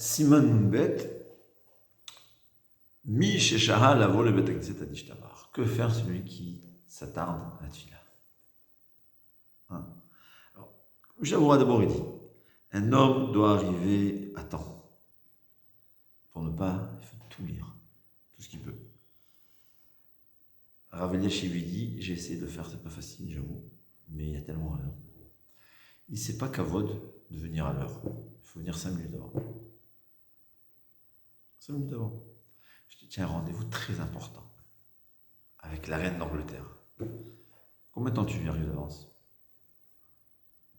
Simon Bet, Mi Sheshaha Lavo le Bet Knesset Adishtabar. Que faire celui qui s'attarde à la tefila? Alors, Jaboura d'abord il dit, un homme doit arriver à temps pour ne pas tout lire, tout ce qu'il peut. Rav Eliashiv lui dit, j'ai essayé de le faire, c'est pas facile, j'avoue, mais il y a tellement raison. Il ne sait pas kavod de venir à l'heure. Il faut venir 5 minutes avant. 5 minutes avant. Je te tiens un rendez-vous très important avec la reine d'Angleterre. Combien de temps tu viens arriver d'avance?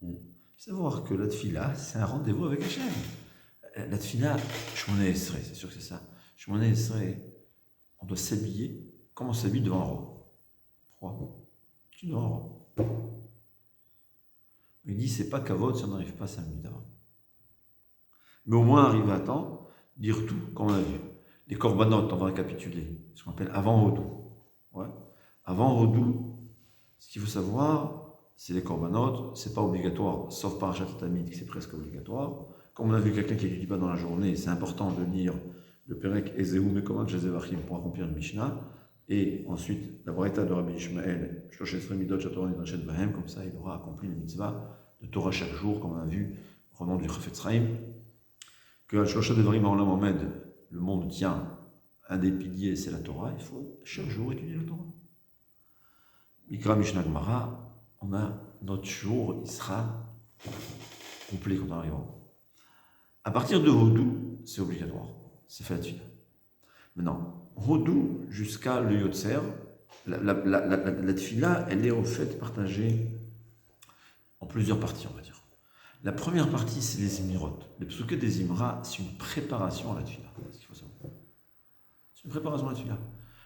Il faut savoir que la tefila, c'est un rendez-vous avec Hachem. La tefila, Shmoneh Esrei, c'est sûr que c'est ça. Shmoneh Esrei, on doit s'habiller comme on s'habille devant un roi. Pourquoi? Tu es devant un roi. Il dit, c'est pas kavod si on n'arrive pas 5 minutes avant. Mais au moins arriver à temps, dire tout, comme on a vu. Les korbanot, on va récapituler, ce qu'on appelle avant Hodou. Ouais. Avant Hodou, ce qu'il faut savoir, c'est les korbanot, c'est pas obligatoire, sauf par Tamid, c'est presque obligatoire. Comme on a vu quelqu'un qui étudie pas dans la journée, c'est important de lire le Perek Ezeu Mekomat Jezevachim pour accomplir le Mishnah. Et ensuite, la Braïta de Rabbi Ishmael, comme ça il aura accompli le mitzvah de Torah chaque jour, comme on a vu au nom du Chafetz Chaim, que Al-Shosha Devarim Ha'olam Omed, le monde tient, un des piliers c'est la Torah, il faut chaque jour étudier la Torah. Mikra Mishnah Gemara, on a notre jour, il sera complet quand on arrivera. À partir de Hodou, c'est obligatoire, c'est fait la tefila. Maintenant, Hodou jusqu'à le Yotzer, la tefila, elle est au fait partagée en plusieurs parties, on va dire. La première partie, c'est les Imirot. Les psuké des Imra, c'est une préparation à la tefila. C'est ce qu'il faut savoir. C'est une préparation à la tefila.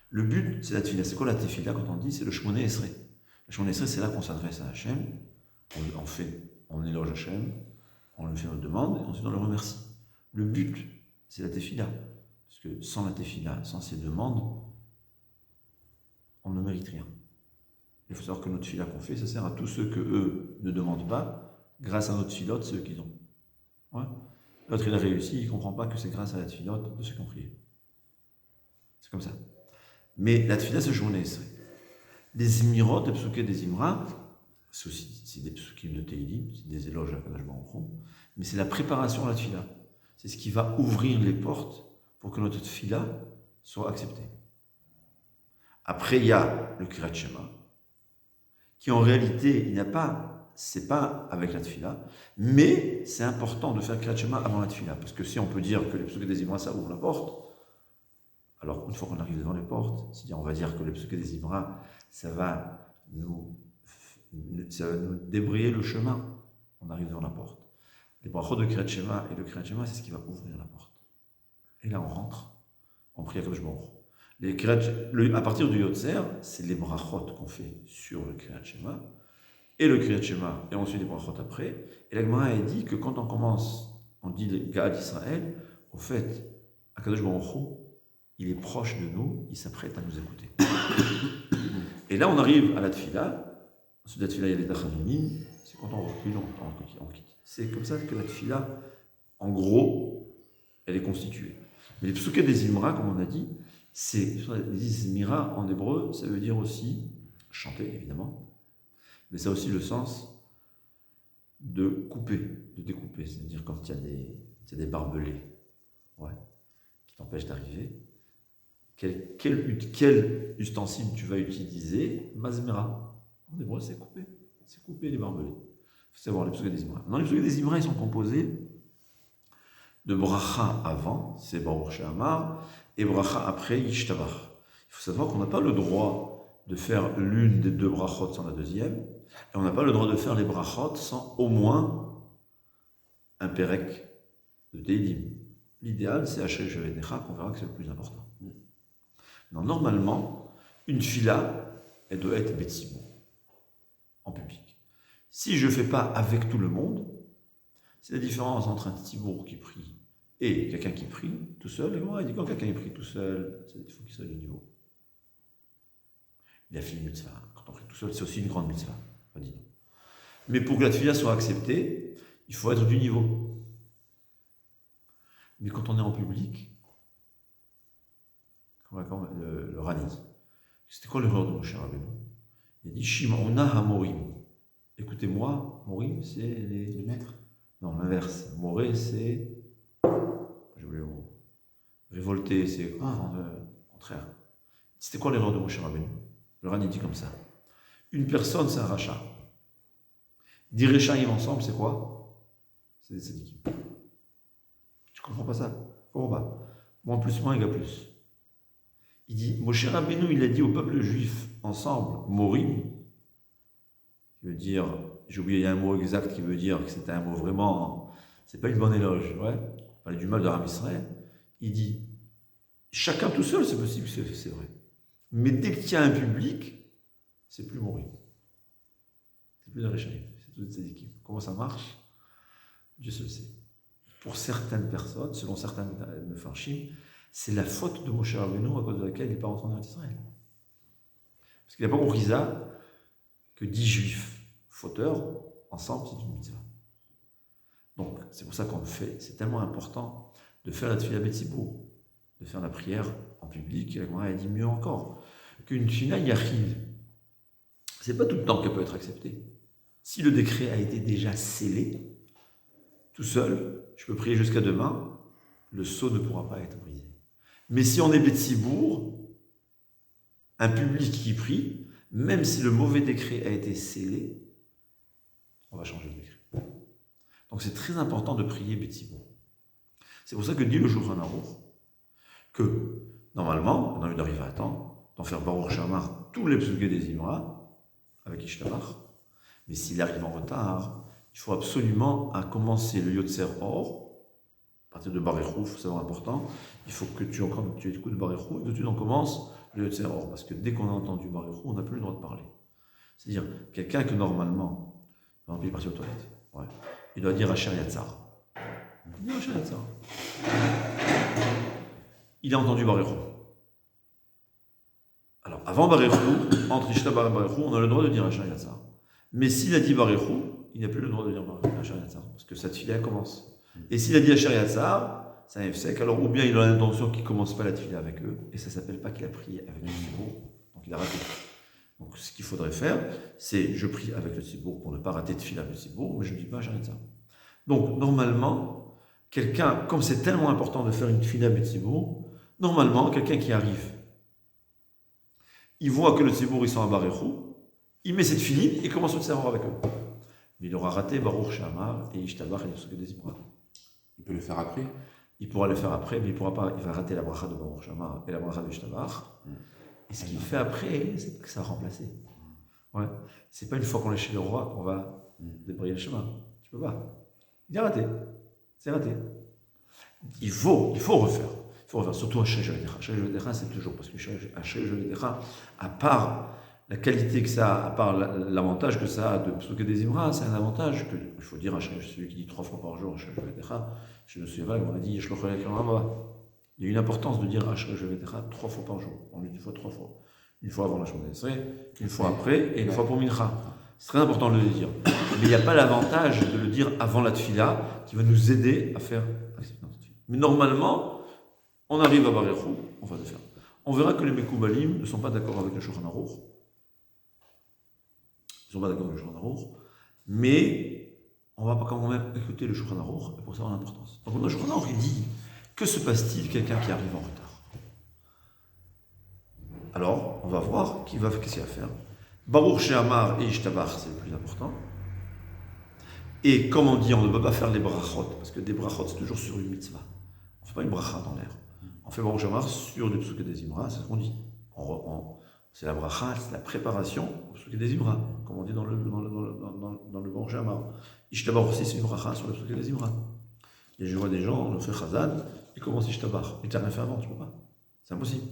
Le but, c'est la tefila. C'est quoi la tefila quand on dit? C'est le Shmoneh Esrei. Le Shmoneh Esrei, c'est là qu'on s'adresse à Hachem. On éloge Hachem, on lui fait notre demande, et ensuite on le remercie. Le but, c'est la tefila. Parce que sans la tefila, sans ces demandes, on ne mérite rien. Il faut savoir que notre tefila qu'on fait, ça sert à tous ceux que eux ne demandent pas. Grâce à notre filote, ceux qu'ils ont. Ouais. L'autre, il a réussi, il ne comprend pas que c'est grâce à la filote de ceux qui ont prié. C'est comme ça. Mais la tefila, c'est Shmoneh Esrei. Les Imirot, les psuké des Imra, c'est des psukim de Teilim, c'est des éloges à Kadosh Baruch Hu, mais c'est la préparation à la tefila. C'est ce qui va ouvrir les portes pour que notre tefila soit acceptée. Après, il y a le Kriyat Shema, qui en réalité, il n'y a pas. C'est pas avec la tefila, mais c'est important de faire Kriyat Shema avant la tefila, parce que si on peut dire que les psuké des Imra, ça ouvre la porte, alors une fois qu'on arrive devant les portes, c'est-à-dire on va dire que les psuké des Imra, ça va nous débrayer le chemin, on arrive devant la porte. Les brachot de Kriyat Shema et le Kriyat Shema, c'est ce qui va ouvrir la porte. Et là on rentre, on prie à Kadosh Baruch. À partir du Yotzer, c'est les brachot qu'on fait sur le Kriyat Shema, et le Kriyat Shema, et ensuite les brachot après. Et la Gemara a dit que quand on commence, on dit le Ga'ad Israël, au fait, Akadosh Baruch Hu, il est proche de nous, il s'apprête à nous écouter. Et là, on arrive à la tefila. Ensuite, la tefila, il y a les Dachanunim, c'est quand on recule, on quitte. C'est comme ça que la tefila, en gros, elle est constituée. Mais les psuké des Imra, comme on a dit, les Imra en hébreu, ça veut dire aussi chanter, évidemment. Mais ça a aussi le sens de couper, de découper. C'est-à-dire quand il y a des barbelés, ouais, qui t'empêchent d'arriver. Quel ustensile tu vas utiliser? Mazmera. En hébreu, c'est couper. C'est couper les barbelés. Il faut savoir les psuké des Imra. Dans les psuké des Imra, ils sont composés de bracha avant, c'est Baruch She'amar, et bracha après, Yishtabach. Il faut savoir qu'on n'a pas le droit de faire l'une des deux brachot sans la deuxième, et on n'a pas le droit de faire les brachot sans au moins un perek de Teilim. L'idéal, c'est Asher Shevenecha, qu'on verra que c'est le plus important. Non, normalement, une fila, elle doit être betzibur, en public. Si je ne fais pas avec tout le monde, c'est la différence entre un tzibour qui prie et quelqu'un qui prie tout seul. Et moi, il dit quand quelqu'un prie tout seul, il faut qu'il soit du niveau. Il a fait une mitzvah. Quand on prie tout seul, c'est aussi une grande mitzvah. Pas dit non. Mais pour que la tefila soit acceptée, il faut être du niveau. Mais quand on est en public, le Rani, c'était quoi l'erreur de Moshe Rabbeinu? Il a dit Shim'ona Hamorim. Écoutez-moi, Morim, c'est les maîtres. Non, l'inverse. Moré, c'est. J'ai oublié le mot. Révolté, c'est le contraire. C'était quoi l'erreur de Moshe Rabbeinu? Le Rani dit comme ça. Une personne, c'est un rachat. 10 Réchaïm ensemble, c'est quoi? C'est des tzadikim. Tu comprends pas ça? Tu comprends pas? Moins plus moins égale plus. Il dit, Moshe Rabbeinu, il a dit au peuple juif, ensemble, Morim, qui veut dire, j'ai oublié, il y a un mot exact qui veut dire que c'était un mot vraiment, c'est pas une bonne éloge, ouais, parler du mal de Ram Israël. Il dit, chacun tout seul, c'est possible, c'est vrai. Mais dès qu'il y a un public, c'est plus Morim. C'est plus de Réchaïm, c'est toutes ces équipes. Comment ça marche? Dieu se le sait. Pour certaines personnes, selon certains mefarshim, c'est la faute de Moshe Rabbeinu à cause de laquelle il n'est pas rentré en Israël. Parce qu'il n'a pas compris ça, que 10 juifs fauteurs, ensemble, c'est une mitzvah. Donc, c'est pour ça qu'on le fait. C'est tellement important de faire la tefila betzibur, de faire la prière en public. Et la Gemara a dit mieux encore, qu'une tefila yachid, c'est pas tout le temps qu'elle peut être acceptée. Si le décret a été déjà scellé, tout seul, je peux prier jusqu'à demain, le sceau ne pourra pas être brisé. Mais si on est betzibur, un public qui prie, même si le mauvais décret a été scellé, on va changer le décret. Donc c'est très important de prier betzibur. C'est pour ça que dit le Shulchan Aruch que normalement, on a eu d'arriver à temps, d'en faire Baruch Shamar tous les psukei des Imra avec Ishtabach, mais s'il arrive en retard, il faut absolument commencer le Yotzer Or. À partir de Barechou, c'est vraiment important. Il faut que tu écoutes Barechou et que tu en commences le Yotzer Or. Parce que dès qu'on a entendu Barechou, on n'a plus le droit de parler. C'est-à-dire, quelqu'un que normalement, par exemple, il est parti aux toilettes, ouais, il doit dire Asher Yatzar. Il dit Asher Yatzar. Il a entendu Barechou. Alors, avant Barechou, entre Ishtabach et Barechou, on a le droit de dire Asher Yatzar. Mais s'il a dit Barechou, il n'a plus le droit de dire Asher Yatzar. Parce que sa tefila commence. Et s'il a dit Asher Yatzar, c'est un Efsek, alors ou bien il a l'intention qu'il ne commence pas la tefila avec eux, et ça ne s'appelle pas qu'il a prié avec le tzibour, donc il a raté. Donc ce qu'il faudrait faire, c'est je prie avec le tzibour pour ne pas rater tefila avec le tzibour, mais je ne dis pas Asher Yatzar. Donc normalement, quelqu'un, comme c'est tellement important de faire une tefila avec le tzibour, normalement, quelqu'un qui arrive, il voit que le tzibour ils sont à Barechou, il met cette filine et commence le tzibour avec eux. Mais il aura raté Baruch Shamar et Ishtabach et les psukei des Imra. Il peut le faire après? Il pourra le faire après, mais il pourra pas. Il va rater la bracha de Baruch Shamar et la bracha de Ishtabach. Et ce qu'il fait après, c'est que ça va remplacer. Ouais. C'est pas une fois qu'on est chez le roi qu'on va débrayer le chemin. Tu peux pas. Il est raté. C'est raté. Il faut refaire. Il faut refaire. Surtout à Shai Jovedecha. Shai Jovedecha, c'est toujours parce que à Shai Jovedecha, à part la qualité que ça a, à part l'avantage que ça a de psukei des Imra, c'est un avantage que, il faut dire à celui qui dit 3 fois par jour, Asher Jovedecha, je me souviens pas, on a dit, il y a une importance de dire Asher Jovedecha 3 fois par jour. On lui dit 3 fois. Une fois avant la Shemona Esrei, une fois après, et une fois pour Mincha. C'est très important de le dire. Mais il n'y a pas l'avantage de le dire avant la tefila qui va nous aider à faire accepter notre tefila. Mais normalement, on arrive à Barechou, on va le faire. On verra que les Mekoubalim ne sont pas d'accord avec le Shulchan Aruch. Ils ne sont pas d'accord avec le Shulchan Aruch, mais on ne va pas quand même écouter le Shulchan Aruch, et pour ça on a l'importance. Donc le Shulchan Aruch, il dit, que se passe-t-il quelqu'un qui arrive en retard? Alors, on va voir qu'est-ce qu'il va faire. Baruch She'amar et Ishtabach, c'est le plus important. Et comme on dit, on ne peut pas faire les brachot, parce que des brachot, c'est toujours sur une mitzvah. On ne fait pas une bracha dans l'air. On fait Baruch She'amar sur des psukei des Imra, c'est ce qu'on dit. C'est la bracha, c'est la préparation au psukei des Imra, comme on dit dans le Baruch She'amar. Ishtabach aussi, c'est une bracha sur le psukei des Imra. Et je vois des gens, on le fait Chazan, ils commencent Ishtabach. Mais tu n'as rien fait avant, tu ne peux pas. C'est impossible.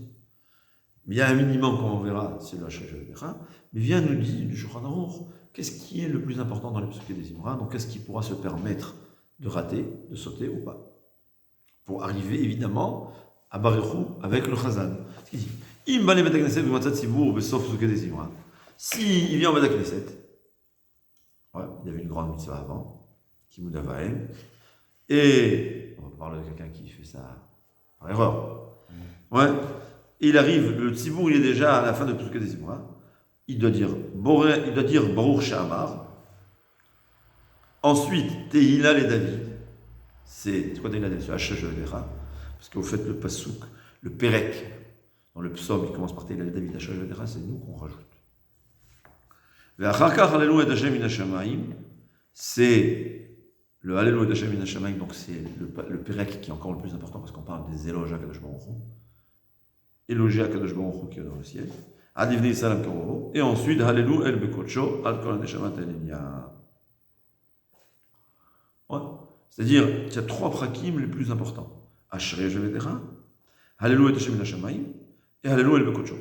Mais il y a un minimum, comme on verra, c'est le Shai Jovedecha. Mais vient nous dire du Shulchan Aruch, qu'est-ce qui est le plus important dans les psukei des Imra? Donc qu'est-ce qui pourra se permettre de rater, de sauter ou pas? Pour arriver évidemment à Barechou avec le Chazan. Il dit, s'il vient en Beth Knesset, ouais, il y avait une grande mitzvah avant, Kimud Avaim, et on va on parle de quelqu'un qui fait ça par erreur. Ouais. Et il arrive, le tzibour, il est déjà à la fin de Psuke des Zimra. Il doit dire Baruch Sha'amar. Ensuite, Tehillah et David. C'est quoi Tehillah et David? C'est Hachashvedera. Parce que vous faites le pasouk, le perek, dans le psaume, il commence par Tehillah et David. Hachashvedera, c'est nous qu'on rajoute. Ve'acharkach Hallelu et Hashem min hashamayim. C'est le Hallelu et Hashem min hashamayim, donc c'est le perek qui est encore le plus important parce qu'on parle des éloges à Kadosh Baruch Hu. Éloger à Kadosh Baruch Hu qui est dans le ciel. Adivnei salam karovo. Et ensuite, Hallelu el bekocho al kol neshamat elenia. Ouais. C'est-à-dire qu'il y a 3 prakim les plus importants. Ashrei Jevedera, Hallelu et Hashem min hashamayim, et Hallelu el bekocho.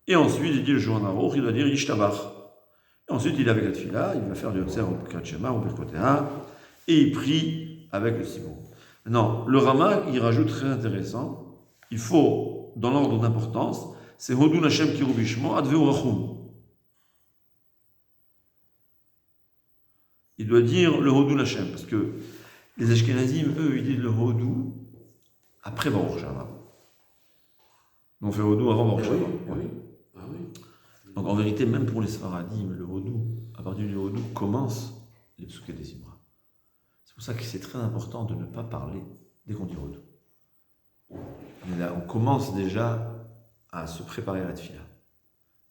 Et ensuite, il dit le jour en arour, il doit dire Yishtabach. Et ensuite, il est avec la tefila, il va faire du Yotzer au Birkat Shema, au Birkotea, et il prie avec le Sibon. Maintenant, le Rama, il rajoute très intéressant, il faut, dans l'ordre d'importance, c'est Hodun Hashem Kirubishmo, Adveu Rachum. Il doit dire le Hodun Hashem, parce que les Ashkenazim, eux, ils disent le Hodou après Baruch Shama. On fait Hodou avant Baruch Shama. Donc en vérité, même pour les Sfaradim, le Hodou, à partir du Hodou, commence les Psuke des Zimra. C'est pour ça que c'est très important de ne pas parler dès qu'on dit Hodou. Mais là, on commence déjà à se préparer à la tefila.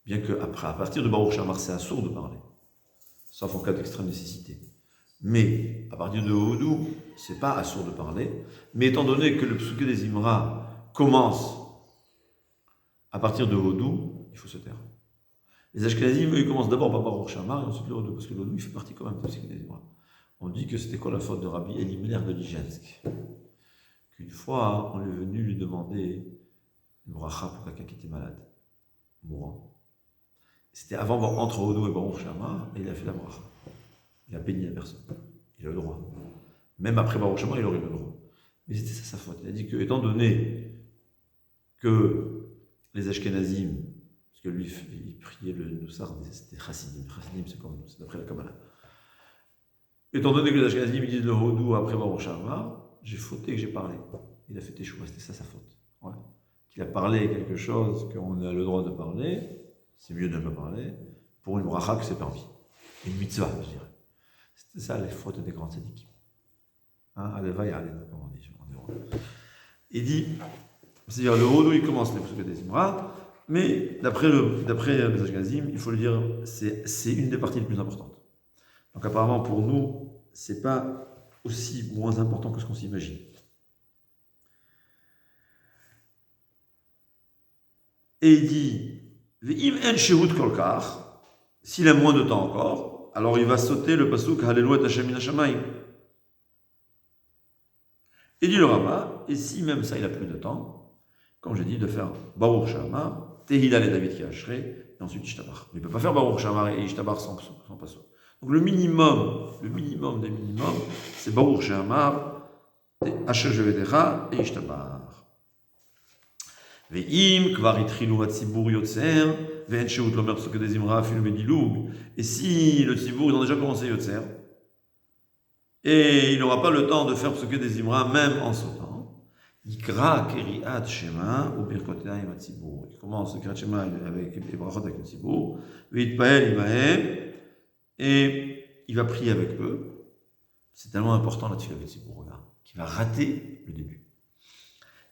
Bien que après, à partir de Baruch Shamar, c'est assourd de parler, sauf en cas d'extrême nécessité. Mais à partir de Hodou, c'est pas assourd de parler. Mais étant donné que le Psuke des Zimra commence à partir de Hodou, il faut se taire. Les Ashkenazim, eux, ils commencent d'abord par Baruch Shamar et ensuite le Hodou, parce que le Hodou, il fait partie quand même de Psuke des Zimra. On dit que c'était quoi la faute de Rabbi Elimelech de Lijensk? Qu'une fois, on est venu lui demander une bracha pour quelqu'un qui était malade, mourant. C'était avant, entre Hodou et Baruch Shamar, et il a fait la bracha. Il a béni la personne. Il a le droit. Même après Baruch Shamar, il aurait le droit. Mais c'était ça sa faute. Il a dit que, étant donné que les Ashkenazim, parce que lui, il priait le Nusar, c'était Chassidim. Chassidim, c'est comme nous, c'est d'après la Kabbalah. Étant donné que les Ashkenazim, ils disent le Hodou après Baruch Shamar, j'ai fauté que j'ai parlé. Il a fait échouer, c'était ça sa faute. Ouais. Qu'il a parlé quelque chose qu'on a le droit de parler, c'est mieux de ne pas parler, pour une bracha que c'est permis. Une mitzvah, je dirais. C'était ça les fautes des grands tzadikim. Aleva et Alena, comme on dit. Il dit, c'est-à-dire le Hodou, il commence les Psuke des Zimra, mais d'après les Ashkenazim, il faut le dire, c'est une des parties les plus importantes. Donc apparemment pour nous, c'est pas aussi moins important que ce qu'on s'imagine. Et il dit, Ve'im en shehut kolkar, s'il a moins de temps encore, alors il va sauter le pasuk Hallelu et Hashem min hashamayim. Et dit le Rama, et si même ça il a plus de temps, comme j'ai dit, de faire Baruch Shamar, Tehillah et David qui a Ashrei, et ensuite Ishtabar. Mais il ne peut pas faire Baruch Shamar et Ishtabar sans pasuk. Donc le minimum des minimums, c'est Baruch Shamar, Hachashvedera et Ishtabar. Ve'im kvar itrilu hatzibur yotzer, ve'en sheut lomer psuke des Zimra afilu bedilug. Et si le tzibur, ils ont déjà commencé yotzer, et il n'aura pas le temps de faire psuke des Zimra même en sautant, Yikra keriat shema ou birkotea im hatzibur. Il commence le keriat shema avec les brachot avec le tzibur, ve'itpael imahem, et il va prier avec eux. C'est tellement important la tefila Tzibur, regarde, qu'il va rater le début.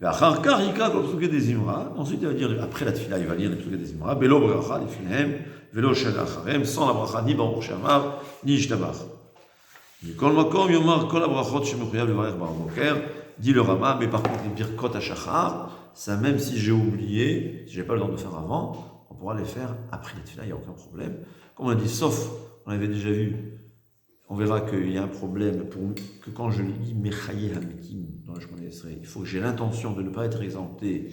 Ensuite, il va dire, après la tefila, il va lire les psuke des Zimra, Belo bracha lefinem, velo shel acharem, sans la bracha ni Baruch Shamar, ni Ishtabar. Kol makom yomar kol abrachot shemechuyav levarech bar boker, dit le Rama, mais par contre, les birkot hashachar, ça même si j'ai oublié, si j'ai pas le temps de faire avant, on pourra les faire après la tefila, il n'y a aucun problème. Comme on a dit, sauf, on avait déjà vu, on verra qu'il y a un problème que quand je lis Mechaye Hametim dans le Shemona Esrei, il faut que j'ai l'intention de ne pas être exempté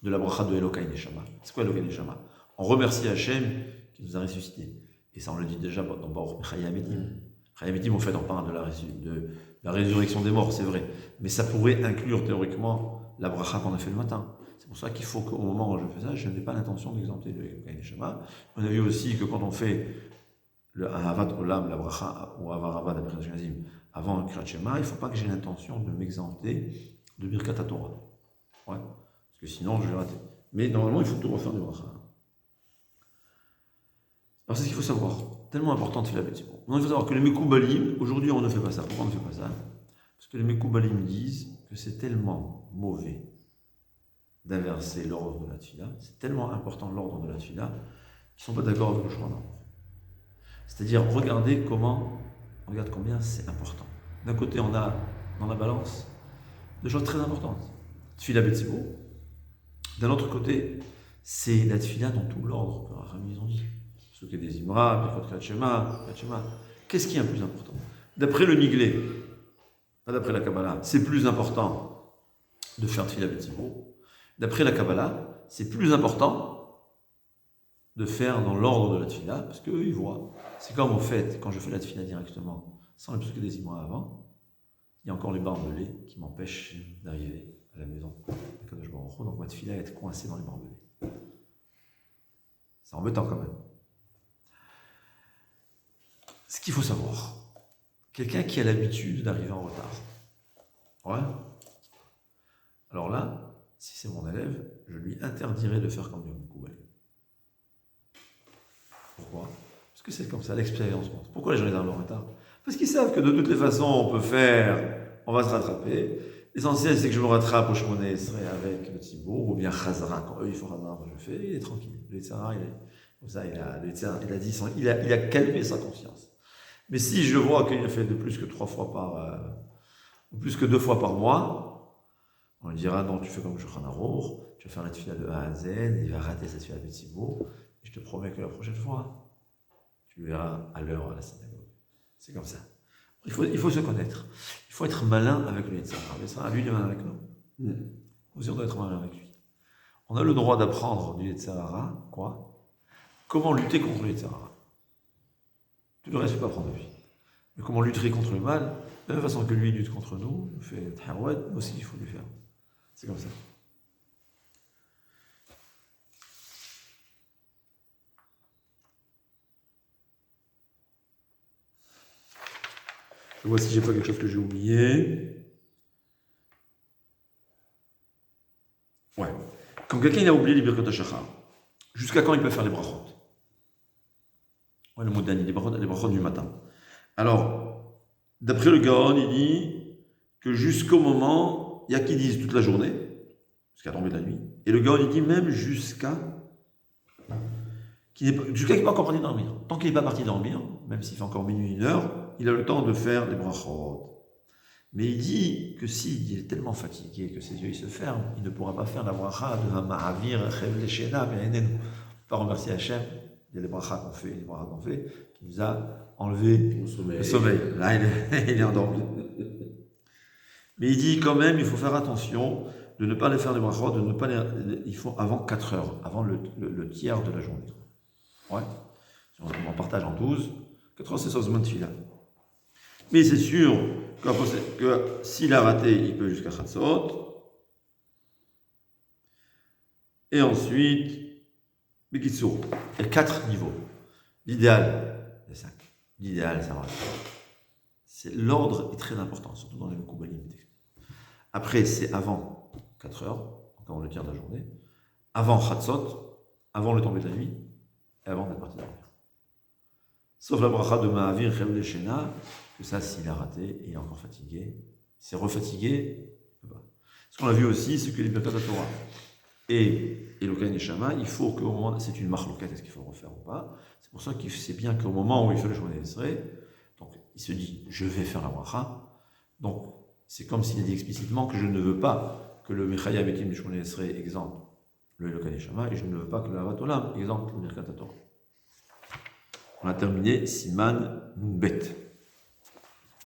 de la bracha de Elokai Neshama. C'est quoi Elokai Neshama? On remercie Hachem qui nous a ressuscités. Et ça, on le dit déjà dans Baruch Mechaye Hametim. Mechaye Hametim, en fait, on parle de la résurrection des morts, c'est vrai. Mais ça pourrait inclure théoriquement la bracha qu'on a fait le matin. C'est pour ça qu'il faut qu'au moment où je fais ça, je n'ai pas l'intention d'exempter de Elokai Neshama. On a vu aussi que quand on fait le Ahavat Olam, la bracha, ou Avaravad après Ashkenazim, avant un Kriyat Shema, il ne faut pas que j'ai l'intention de m'exempter de Birkat Torah. Ouais. Parce que sinon, je vais rater. Mais normalement, il faut tout refaire du bracha. Alors, c'est ce qu'il faut savoir. Tellement important de faire la bêtise. Il faut savoir que les Mekoubalim, aujourd'hui, on ne fait pas ça. Pourquoi on ne fait pas ça? Parce que les Mekoubalim disent que c'est tellement mauvais d'inverser l'ordre de la tfila, c'est tellement important l'ordre de la tfila, qu'ils ne sont pas d'accord avec le Shulchan Aruch. C'est-à-dire, regarde combien c'est important. D'un côté, on a dans la balance des choses très importantes. Tfila Betzibur. D'un autre côté, c'est la tfila dans tout l'ordre que Rachamim ils ont dit. Ce qui est des Imra, Birkot Kriyat Shema. Qu'est-ce qui est le plus important? D'après le Niglé, pas d'après la Kabbalah, c'est plus important de faire tfila Betzibur. D'après la Kabbalah, c'est plus important de faire dans l'ordre de la tfila, parce qu'eux, ils voient. C'est comme au fait, quand je fais la tfila directement, sans le psuké des Imra avant, il y a encore les barbelés qui m'empêchent d'arriver à la maison. Donc ma tfila est coincée dans les barbelés. C'est embêtant quand même. Ce qu'il faut savoir, quelqu'un qui a l'habitude d'arriver en retard. Ouais. Alors là, si c'est mon élève, je lui interdirai de faire comme Yom Koubalim. Pourquoi? Parce que c'est comme ça, l'expérience montre. Pourquoi les gens arrivent en retard? Parce qu'ils savent que de toutes les façons, on va se rattraper. L'essentiel, c'est que je me rattrape au Shmoné Esrei avec le Tzibour, ou bien Chazara. Quand eux, ils font Chazara, moi je fais, il est tranquille. Le Tzara, il a calmé sa conscience. Mais si je vois qu'il a fait de plus que 3 fois ou plus que 2 fois par mois, on lui dira non, tu fais comme Shulchan Aruch, tu vas faire la tefila de A à Z, il va rater sa tefila de Tzibour, et je te promets que la prochaine fois, tu le verras à l'heure à la synagogue. C'est comme ça. Il faut se connaître. Il faut être malin avec le Yetzirah. Le Yetzirah, lui, il est malin avec nous. Aussi, on doit être malin avec lui. On a le droit d'apprendre du Yetzirah, quoi? Comment lutter contre le Yetzirah. Tout le reste, il ne faut pas apprendre de lui. Mais comment lutter contre le mal, de la même façon que lui lutte contre nous, il fait Taharouet, nous aussi, il faut lui faire. C'est comme ça. Je vois si j'ai pas quelque chose que j'ai oublié. Ouais. Quand quelqu'un a oublié les Birkot HaShachar, jusqu'à quand il peut faire les brachot? Ouais, le mot d'année, les brachot du matin. Alors, d'après le Gaon, il dit que jusqu'au moment, il y a qui disent toute la journée, jusqu'à tomber de la nuit, et le Gaon, il dit même jusqu'à qu'il n'est pas encore parti dormir. Tant qu'il n'est pas parti dormir, même s'il fait encore minuit, 1h, il a le temps de faire les brachot. Mais il dit que s'il est tellement fatigué que ses yeux ils se ferment, il ne pourra pas faire la bracha de Ma'avir Chevle Shena Ve'enenu. On ne peut pas remercier Hachem. Il y a les brachas qu'on fait, qui nous a enlevé le sommeil. Là, il est endormi. Mais il dit quand même, il faut faire attention de ne pas les faire les brachot, il faut avant 4 heures, avant le tiers de la journée. Ouais. Si on partage en 12, 4 heures, c'est ça, Zman Tfila. Mais c'est sûr que s'il a raté, il peut jusqu'à Chatzot. Et ensuite, Bekitsour. Il y a 4 niveaux. L'idéal, il y a 5. L'idéal, ça va. L'ordre est très important, surtout dans les Mekoubalim. Après, c'est avant 4 heures, avant le tiers de la journée, avant Chatzot, avant le tomber de la nuit, et avant d'être parti dormir. Sauf la bracha de Ma'avir Chevle Shena, que ça, s'il a raté et il est encore fatigué, s'il est refatigué, il peut pas. Ce qu'on a vu aussi, c'est que les Birkat Torah et Elokai Neshama, il faut qu'au moment, c'est une marloquette, est-ce qu'il faut le refaire ou pas? C'est pour ça qu'il sait bien qu'au moment où il fait le Shmoné Esrei, donc il se dit, je vais faire la bracha. Donc, c'est comme s'il a dit explicitement que je ne veux pas que le Mechaya Betim du Shmoné Esrei exemple le Elokai Neshama, et je ne veux pas que le Avat Olam exemple le Birkat Torah. On a terminé Siman Nunbet.